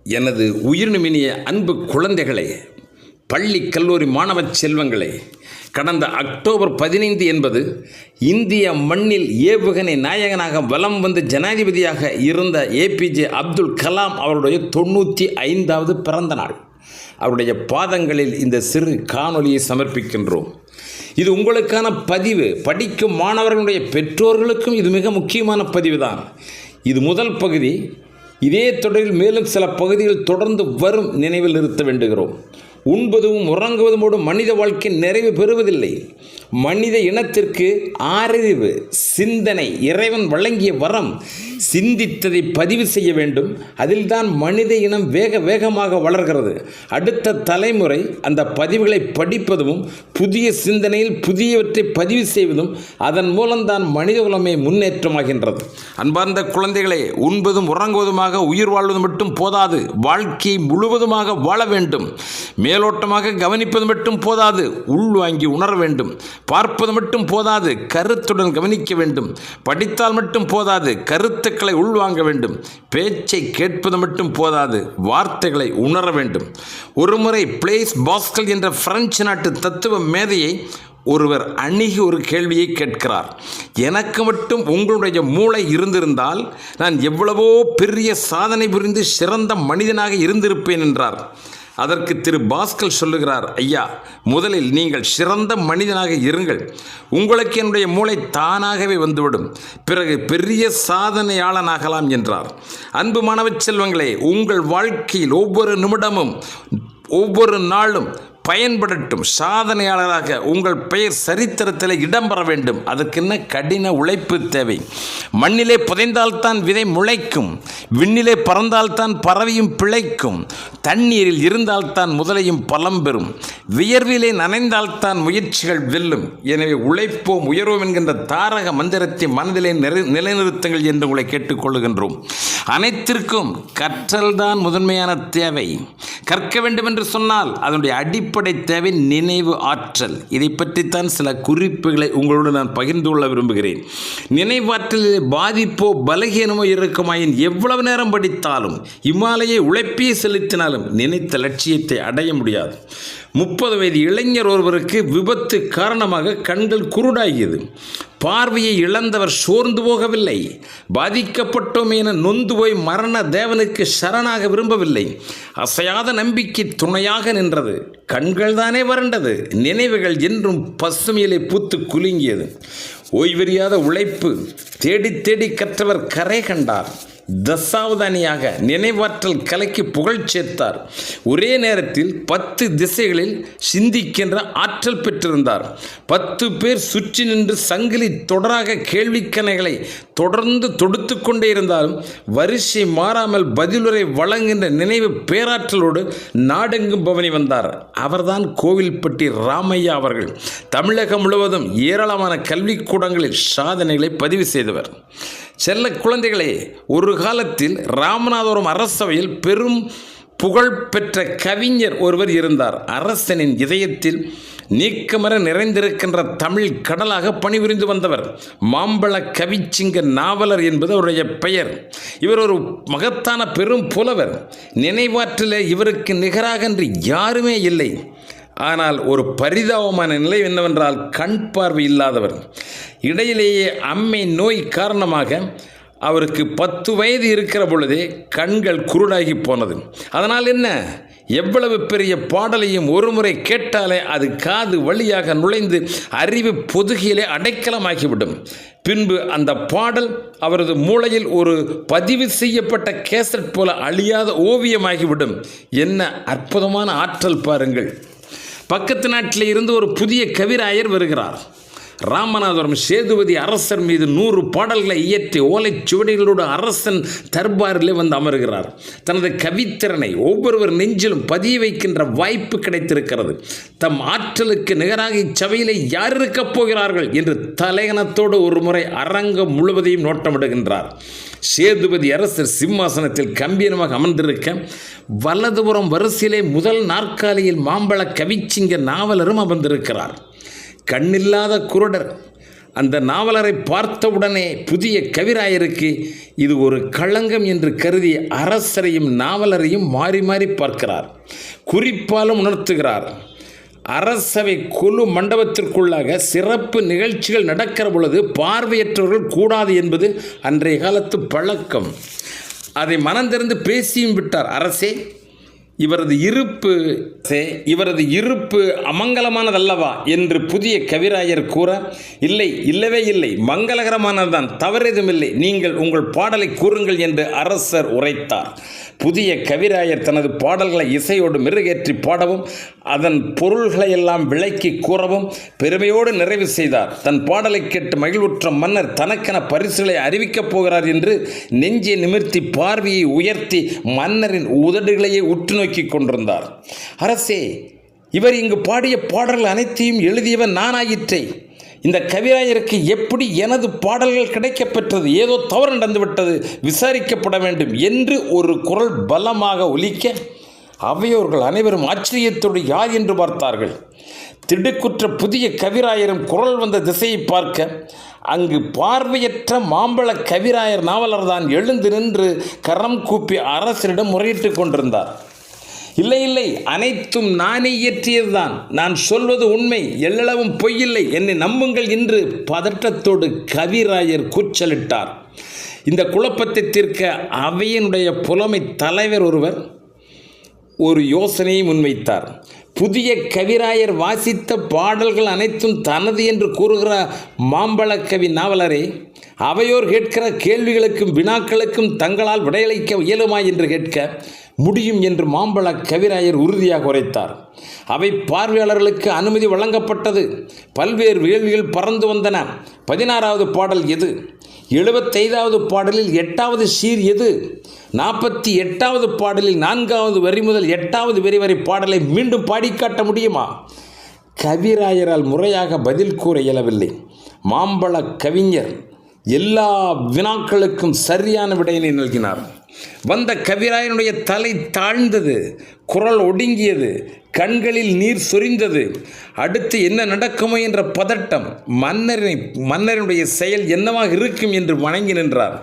எனது உயிர்நிமினிய அன்பு குழந்தைகளே, பள்ளி கல்லூரி மாணவ செல்வங்களே, கடந்த அக்டோபர் 15 என்பது இந்திய மண்ணில் ஏவுகணை நாயகனாக வலம் வந்து ஜனாதிபதியாக இருந்த ஏபிஜே அப்துல் கலாம் அவருடைய 95வது பிறந்த நாள். அவருடைய பாதங்களில் இந்த சிறு காணொலியை சமர்ப்பிக்கின்றோம். இது உங்களுக்கான பதிவு. படிக்கும் மாணவர்களுடைய பெற்றோர்களுக்கும் இது மிக முக்கியமான பதிவு தான். இது முதல் பகுதி. இதே தொடரில் மேலும் சில பகுதிகள் தொடர்ந்து வரும் நினைவில் நிறுத்த வேண்டுகிறோம். உண்பதும் உறங்குவதுமோடு மனித வாழ்க்கை நிறைவு பெறுவதில்லை. மனித இனத்திற்கு ஆறறிவு, சிந்தனை இறைவன் வழங்கிய வரம். சிந்தித்ததை பதிவு செய்ய வேண்டும். அதில்தான் மனித இனம் வேகமாக வளர்கிறது. அடுத்த தலைமுறை அந்த பதிவுகளை படிப்பதும் புதிய சிந்தனையில் புதியவற்றை பதிவு செய்வதும் அதன் மூலம்தான் மனித குலமே முன்னேற்றமாகின்றது. அன்பார்ந்த குழந்தைகளே, உண்பதும் உறங்குவதுமாக உயிர் வாழ்வது மட்டும் போதாது, வாழ்க்கையை முழுவதுமாக வாழ வேண்டும். மேலோட்டமாக கவனிப்பது மட்டும் போதாது, உள்வாங்கி உணர வேண்டும். பார்ப்பது மட்டும் போதாது, கருத்துடன் கவனிக்க வேண்டும். படித்தால் மட்டும் போதாது, கருத்துக்களை உள்வாங்க வேண்டும். பேச்சை கேட்பது மட்டும் போதாது, வார்த்தைகளை உணர வேண்டும். ஒருமுறை பிளேஸ் பாஸ்கல் என்ற பிரெஞ்சு நாட்டு தத்துவ மேதையை ஒருவர் அணுகி ஒரு கேள்வியை கேட்கிறார். எனக்கு மட்டும் உங்களுடைய மூளை இருந்திருந்தால் நான் எவ்வளவோ பெரிய சாதனை புரிந்து சிறந்த மனிதனாக இருந்திருப்பேன் என்றார். அதற்கு திரு பாஸ்கல் சொல்லுகிறார், ஐயா, முதலில் நீங்கள் சிறந்த மனிதனாக இருங்கள். உங்களுக்கு என்னுடைய மூளை தானாகவே வந்துவிடும். பிறகு பெரிய சாதனையாளனாகலாம் என்றார். அன்பு மாணவ செல்வங்களே, உங்கள் வாழ்க்கையில் ஒவ்வொரு நிமிடமும் ஒவ்வொரு நாளும் பயன்படட்டும். சாதனையாளராக உங்கள் பெயர் சரித்திரத்தில் இடம்பெற வேண்டும். அதற்கென்ன கடின உழைப்பு தேவை. மண்ணிலே புதைந்தால்தான் விதை முளைக்கும். விண்ணிலே பறந்தால்தான் பறவையும் பிழைக்கும். தண்ணீரில் இருந்தால்தான் முதலையும் பலம் பெறும். வியர்விலே நனைந்தால்தான் முயற்சிகள் வெல்லும். எனவே உழைப்போம் உயர்வோம் என்கின்ற தாரக மந்திரத்தை மனதிலே நிலைநிறுத்துங்கள் என்று உங்களை கேட்டுக்கொள்ளுகின்றோம். அனைத்திற்கும் கற்றல்தான் முதன்மையான தேவை. கற்க வேண்டும் என்று சொன்னால் அதனுடைய அடிப்படை தேவை நினைவு ஆற்றல். இதை பற்றித்தான் சில குறிப்புகளை உங்களோடு நான் பகிர்ந்து கொள்ள விரும்புகிறேன். நினைவாற்றலில் பாதிப்போ பலகீனமோ இருக்குமாயின் எவ்வளவு நேரம் படித்தாலும் இமாலய உழைப்பே செலுத்தினாலும் நினைத்த லட்சியத்தை அடைய முடியாது. 30 வயது இளைஞர் ஒருவருக்கு விபத்து காரணமாக கண்கள் குருடாகியது. பார்வையை இழந்தவர் சோர்ந்து போகவில்லை. பாதிக்கப்பட்டோம் என நொந்து போய் மரண தேவனுக்கு சரணாக விரும்பவில்லை. அசையாத நம்பிக்கை துணையாக நின்றது. கண்கள் தானே வறண்டது. நினைவுகள் என்றும் பசுமையிலே பூத்து குலுங்கியது. ஓய்வறியாத உழைப்பு. தேடி தேடி கற்றவர் கரை கண்டார். தசாவதானியாக நினைவாற்றல் கலைக்கு புகழ் சேர்த்தார். ஒரே நேரத்தில் 10 திசைகளில் சிந்திக்கின்ற ஆற்றல் பெற்றிருந்தார். 10 பேர் சுற்றி நின்று சங்கிலி தொடராக கேள்விக்கணைகளை தொடர்ந்து தொடுத்து கொண்டே இருந்தாலும் வரிசை மாறாமல் பதிலுரை வழங்குகின்ற நினைவு பேராற்றலோடு நாடெங்கும் பவனி வந்தார். அவர்தான் கோவில்பட்டி ராமையா அவர்கள். தமிழகம் முழுவதும் ஏராளமான கல்விக்கூடங்களில் சாதனைகளை பதிவு செய்தவர். செல்ல குழந்தைகளே, ஒரு காலத்தில் ராமநாதபுரம் அரசவையில் பெரும் புகழ் பெற்ற கவிஞர் ஒருவர் இருந்தார். அரசனின் இதயத்தில் நீக்கமர நிறைந்திருக்கின்ற தமிழ் கடலாக பணிபுரிந்து வந்தவர். மாம்பழ கவிச்சிங்க நாவலர் என்பது அவருடைய பெயர். இவர் ஒரு மகத்தான பெரும் புலவர். நினைவாற்றில் இவருக்கு நிகராகன்றி யாருமே இல்லை. ஆனால் ஒரு பரிதாபமான நிலை என்னவென்றால் கண் பார்வை இல்லாதவர். இடையிலேயே அம்மை நோய் காரணமாக அவருக்கு 10 வயது இருக்கிற பொழுதே கண்கள் குருடாகி போனது. அதனால் என்ன, எவ்வளவு பெரிய பாடலையும் ஒரு முறை கேட்டாலே அது காது வழியாக நுழைந்து அறிவு பொதுகிலே அடைக்கலமாகிவிடும். பின்பு அந்த பாடல் அவரது மூளையில் ஒரு பதிவு செய்யப்பட்ட கேசட் போல அழியாத ஓவியமாகிவிடும். என்ன அற்புதமான ஆற்றல் பாருங்கள். பக்கத்து நாட்டில் இருந்து ஒரு புதிய கவிராயர் வருகிறார். ராமநாதபுரம் சேதுபதி அரசர் மீது 100 பாடல்களை இயற்றி ஓலைச்சுவடிகளோடு அரசன் தர்பாரிலே வந்து அமர்கிறார். தனது கவித்திறனை ஒவ்வொருவர் நெஞ்சிலும் பதிய வைக்கின்ற வாய்ப்பு கிடைத்திருக்கிறது. தம் ஆற்றலுக்கு நிகராக இச்சபையிலே யார் இருக்கப் போகிறார்கள் என்று தலையணத்தோடு ஒரு முறை அரங்கம் முழுவதையும் நோட்டமிடுகின்றார். சேதுபதி அரசர் சிம்மாசனத்தில் கம்பீரமாக அமர்ந்திருக்க வலதுபுறம் வரிசையிலே முதல் நாற்காலியில் மாம்பழ கவிச்சிங்க நாவலரும் அமர்ந்திருக்கிறார். கண்ணில்லாத குருடர். அந்த நாவலரை பார்த்தவுடனே புதிய கவிராயருக்கு இது ஒரு களங்கம் என்று கருதி அரசரையும் நாவலரையும் மாறி மாறி பார்க்கிறார். குறிப்பாலும் உணர்த்துகிறார். அரசவை கொலு மண்டபத்திற்குள்ளாக சிறப்பு நிகழ்ச்சிகள் நடக்கிற பொழுது பார்வையற்றவர்கள் கூடாது என்பது அன்றைய காலத்து பழக்கம். அதை மனந்திறந்து பேசியும் விட்டார். அரசே, இவரது இருப்பு அமங்கலமானதல்லவா என்று புதிய கவிராயர் கூற, இல்லவே இல்லை, மங்களகரமானதுதான், தவறெதுமில்லை, நீங்கள் உங்கள் பாடலை கூறுங்கள் என்று அரசர் உரைத்தார். புதிய கவிராயர் தனது பாடல்களை இசையோடு மெருகேற்றி பாடவும் அதன் பொருள்களையெல்லாம் விளக்கி கூறவும் பெருமையோடு நிறைவு செய்தார். தன் பாடலை கேட்டு மகிழ்வுற்ற மன்னர் தனக்கென பரிசுகளை அறிவிக்கப் போகிறார் என்று நெஞ்சை நிமிர்த்தி பார்வையை உயர்த்தி மன்னரின் உதடுகளையே உற்று நோக்கி கொண்டிருந்தார். அரசே, இவர் இங்கு பாடிய பாடல்கள் அனைத்தையும் எழுதியவன் நானாயிற்றே. இந்த கவிராயருக்கு எப்படி எனது பாடல்கள் கிடைக்கப்பெற்றது? ஏதோ தவறு நடந்துவிட்டது, விசாரிக்கப்பட வேண்டும் என்று ஒரு குரல் பலமாக ஒலிக்க அவையோர்கள் அனைவரும் ஆச்சரியத்தோடு யார் என்று பார்த்தார்கள். திடுக்குற்ற புதிய கவிராயரும் குரல் வந்த திசையை பார்க்க அங்கு பார்வையற்ற மாம்பழ கவிராயர் நாவலர்தான் எழுந்து நின்று கரம் கூப்பி அரசரிடம் முறையிட்டு கொண்டிருந்தார். இல்லை, அனைத்தும் நானே இயற்றியதுதான், நான் சொல்வது உண்மை, எள்ளளவும் பொய்யில்லை, என்னை நம்புங்கள் என்று பதற்றத்தோடு கவிராயர் கூச்சலிட்டார். இந்த குழப்பத்தை தீர்க்க அவையினுடைய புலமை தலைவர் ஒருவர் ஒரு யோசனையை முன்வைத்தார். புதிய கவிராயர் வாசித்த பாடல்கள் அனைத்தும் தனது என்று கூறுகிற மாம்பழ கவி நாவலரே, அவையோர் கேட்கிற கேள்விகளுக்கும் வினாக்களுக்கும் தங்களால் விடையளிக்க இயலுமா என்று கேட்க முடியும் என்று மாம்பழ கவிராயர் உறுதியாக உரைத்தார். அவை பார்வையாளர்களுக்கு அனுமதி வழங்கப்பட்டது. பல்வேறு கேள்விகள் பறந்து வந்தன. 16வது பாடல் எது? 75வது பாடலில் 8வது சீர் எது? 48வது பாடலில் 4வது வரி முதல் 8வது வரி வரை பாடலை மீண்டும் பாடிக்காட்ட முடியுமா? கவிராயரால் முறையாக பதில் கூற இயலவில்லை. மாம்பழ கவிஞர் எல்லா வினாக்களுக்கும் சரியான விடையினை நல்கினார். வந்த கவிராயனுடைய தலை தாழ்ந்தது, குரல் ஒடுங்கியது, கண்களில் நீர் சொரிந்தது. அடுத்து என்ன நடக்குமோ என்ற பதட்டம். மன்னரினுடைய செயல் என்னவாக இருக்கும் என்று வணங்கி நின்றார்.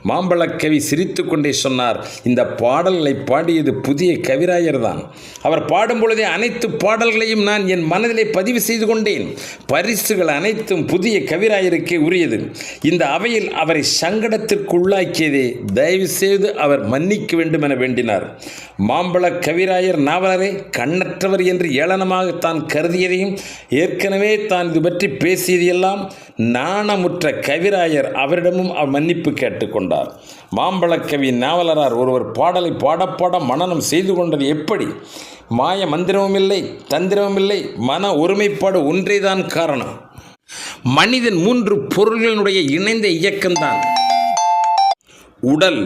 மாம்பழக்கவி சிரித்து கொண்டே சொன்னார், இந்த பாடல்களை பாடியது புதிய கவிராயர் தான். அவர் பாடும் பொழுதே அனைத்து பாடல்களையும் நான் என் மனதிலே பதிவு செய்து கொண்டேன். பரிசுகள் அனைத்தும் புதிய கவிராயருக்கே உரியது. இந்த அவையில் அவரை சங்கடத்திற்கு உள்ளாக்கியதே, தயவு செய்து அவர் மன்னிக்க வேண்டும் என வேண்டினார். மாம்பழ கவிராயர் நாவலரே கண்ணற்றவர் என்று ஏளனமாக தான் கருதியதையும் ஏற்கனவே தான் இது பற்றி பேசியதையெல்லாம் நாணமுற்ற கவிராயர் அவரிடமும் அவர் மன்னிப்பு கேட்டுக்கொண்டார். மாம்பழக்கவி நாவலரார் ஒருவர் பாடலை பாடப்பாட மனனம் செய்து கொண்டது எப்படி? மாய மந்திரமும் இல்லை, தந்திரமும் இல்லை, மன ஒருமைப்பாடு ஒன்றேதான் காரணம். மனிதன் 3 பொருள்களினுடைய இணைந்த இயக்கம்தான் உடல்,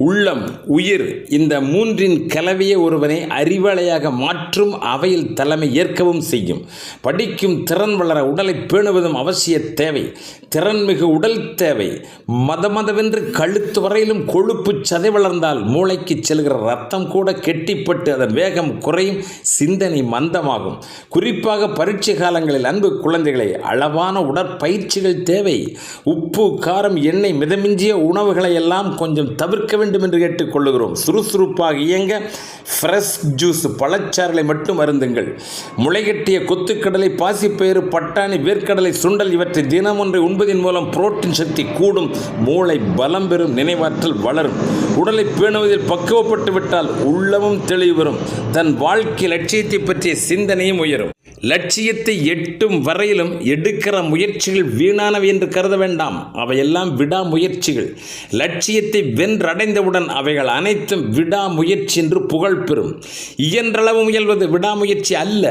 உள்ளம், உயிர். இந்த 3இன் கலவையை ஒருவனை அறிவாளையாக மாற்றும், அவையில் தலைமை ஏற்கவும் செய்யும். படிக்கும் திறன் வளர உடலை பேணுவதும் அவசிய தேவை. திறன்மிகு உடல் தேவை. மதமதவென்று கழுத்து வரையிலும் கொழுப்பு சதை வளர்ந்தால் மூளைக்கு செல்கிற ரத்தம் கூட கெட்டிப்பட்டு அதன் வேகம் குறையும், சிந்தனை மந்தமாகும். குறிப்பாக பரீட்சை காலங்களில் அன்பு குழந்தைகளை அளவான உடற்பயிற்சிகள் தேவை. உப்பு, காரம், எண்ணெய் மிதமிஞ்சிய உணவுகளை எல்லாம் கொஞ்சம் தவிர்க்க வேண்டும் என்று கேட்டுக்கொள்ளுகிறோம். சுறுசுறுப்பாக இயங்க ஃப்ரெஷ் ஜூஸ், பழச்சாறுகளை மட்டும் அருந்துங்கள். முளைகட்டிய கொத்துக்கடலை, பாசிப்பயிறு, பட்டாணி, வேர்க்கடலை, சுண்டல் இவற்றை தினம் ஒன்றை உண்பதின் மூலம் புரோட்டீன் சக்தி கூடும், மூளை பலம் பெறும், நினைவாற்றல் வளரும். உடலை பேணுவதில் பக்குவப்பட்டு விட்டால் உள்ளமும் தெளிவு வரும். தன் வாழ்க்கை லட்சியத்தை பற்றிய சிந்தனையும் உயரும். லட்சியத்தை எட்டும் வரையிலும் எடுக்கிற முயற்சிகள் வீணானவை என்று கருத வேண்டாம். அவையெல்லாம் விடாமுயற்சிகள். லட்சியத்தை வென்றடைந்தவுடன் அவைகள் அனைத்தும் விடாமுயற்சி என்று புகழ் பெறும். இயன்றளவு முயல்வது விடாமுயற்சி அல்ல.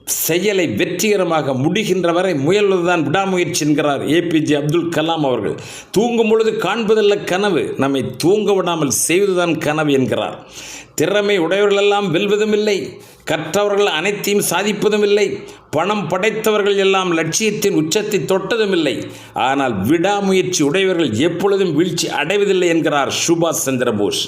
செயலை வெற்றிகரமாக முடிகின்ற வரை முயல்வதுதான் விடாமுயற்சி என்கிறார் ஏபிஜே அப்துல் கலாம் அவர்கள். தூங்கும் பொழுது காண்பதல்ல கனவு, நம்மை தூங்க விடாமல் செய்வதுதான் கனவு என்கிறார். திறமை உடையவர்களெல்லாம் வெல்வதும் இல்லை, கற்றவர்கள் அனைத்தையும் சாதிப்பதும் இல்லை, பணம் படைத்தவர்கள் எல்லாம் லட்சியத்தின் உச்சத்தை தொட்டதும் இல்லை. ஆனால் விடாமுயற்சி உடையவர்கள் எப்பொழுதும் வீழ்ச்சி அடைவதில்லை என்கிறார் சுபாஷ் சந்திர போஸ்.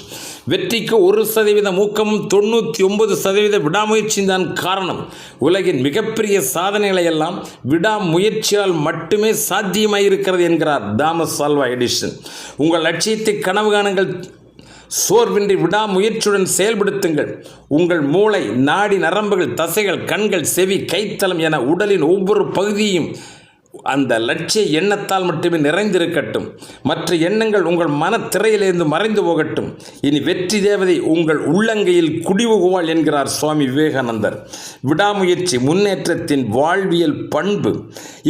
வெற்றிக்கு 1% ஊக்கமும் 99% விடாமுயற்சியும் தான் காரணம். உலகின் மிகப்பெரிய சாதனைகளை எல்லாம் விடாமுயற்சியால் மட்டுமே சாத்தியமாயிருக்கிறது என்கிறார் தாமஸ் ஆல்வா எடிசன். உங்கள் லட்சியத்தை கனவு காணுங்கள், சோர்வின்றி விடாமுயற்சியுடன் செயல்படுத்துங்கள். உங்கள் மூளை, நாடி நரம்புகள், தசைகள், கண்கள், செவி, கைத்தலம் என உடலின் ஒவ்வொரு பகுதியும் அந்த லட்சிய எண்ணத்தால் மட்டுமே நிறைந்திருக்கட்டும். மற்ற எண்ணங்கள் உங்கள் மனத்திரையிலிருந்து மறைந்து போகட்டும். இனி வெற்றி தேவதை உங்கள் உள்ளங்கையில் குடிபுகுவாள் என்கிறார் சுவாமி விவேகானந்தர். விடாமுயற்சி முன்னேற்றத்தின் வாழ்வியல் பண்பு.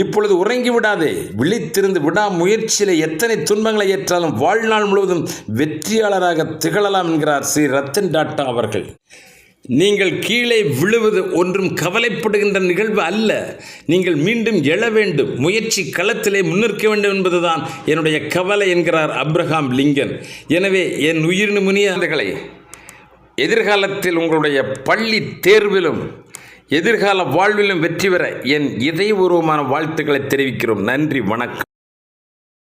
இப்பொழுது உறங்கிவிடாதே, விழித்திருந்து விடாமுயற்சியில் எத்தனை துன்பங்களை ஏற்றாலும் வாழ்நாள் முழுவதும் வெற்றியாளராக திகழலாம் என்கிறார் ஸ்ரீ ரத்தன் டாட்டா அவர்கள். நீங்கள் கீழே விழுவது ஒன்றும் கவலைப்படுகின்ற நிகழ்வு அல்ல. நீங்கள் மீண்டும் எழ வேண்டும், முயற்சி களத்திலே முன்னிற்க வேண்டும் என்பதுதான் என்னுடைய கவலை என்கிறார் அப்ரஹாம் லிங்கன். எனவே என் உயிரினு முனியர்களை, எதிர்காலத்தில் உங்களுடைய பள்ளி தேர்விலும் எதிர்கால வாழ்விலும் வெற்றி பெற என் இதயபூர்வமான வாழ்த்துக்களை தெரிவிக்கிறோம். நன்றி, வணக்கம்.